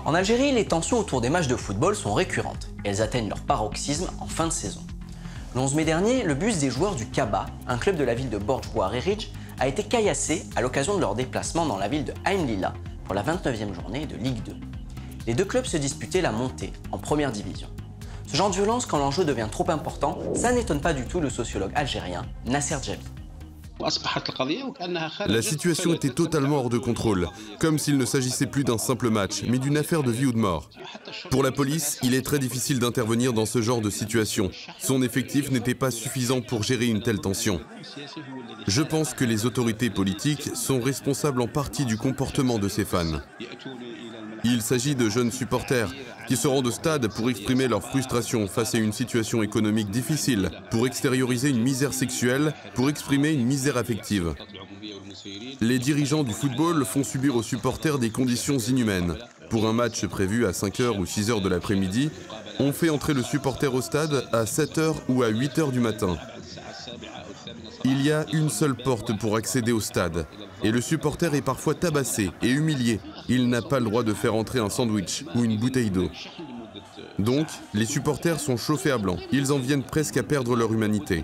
En Algérie, les tensions autour des matchs de football sont récurrentes et elles atteignent leur paroxysme en fin de saison. Le 11 mai dernier, le bus des joueurs du Kaba, un club de la ville de Borj Bouarerij, a été caillassé à l'occasion de leur déplacement dans la ville de Ain Lila pour la 29e journée de Ligue 2. Les deux clubs se disputaient la montée en première division. Ce genre de violence, quand l'enjeu devient trop important, ça n'étonne pas du tout le sociologue algérien Nasser Djabi. La situation était totalement hors de contrôle, comme s'il ne s'agissait plus d'un simple match, mais d'une affaire de vie ou de mort. Pour la police, il est très difficile d'intervenir dans ce genre de situation. Son effectif n'était pas suffisant pour gérer une telle tension. Je pense que les autorités politiques sont responsables en partie du comportement de ces fans. Il s'agit de jeunes supporters qui se rendent au stade pour exprimer leur frustration face à une situation économique difficile, pour extérioriser une misère sexuelle, pour exprimer une misère affective. Les dirigeants du football font subir aux supporters des conditions inhumaines. Pour un match prévu à 5h ou 6h de l'après-midi, on fait entrer le supporter au stade à 7h ou à 8h du matin. Il y a une seule porte pour accéder au stade, et le supporter est parfois tabassé et humilié. Il n'a pas le droit de faire entrer un sandwich ou une bouteille d'eau. Donc, les supporters sont chauffés à blanc. Ils en viennent presque à perdre leur humanité.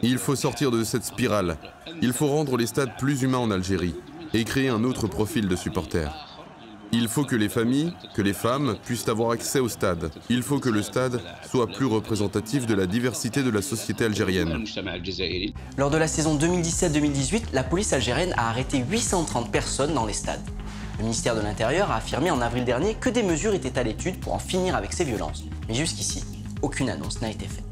Il faut sortir de cette spirale. Il faut rendre les stades plus humains en Algérie et créer un autre profil de supporters. Il faut que les familles, que les femmes puissent avoir accès au stade. Il faut que le stade soit plus représentatif de la diversité de la société algérienne. Lors de la saison 2017-2018, la police algérienne a arrêté 830 personnes dans les stades. Le ministère de l'Intérieur a affirmé en avril dernier que des mesures étaient à l'étude pour en finir avec ces violences. Mais jusqu'ici, aucune annonce n'a été faite.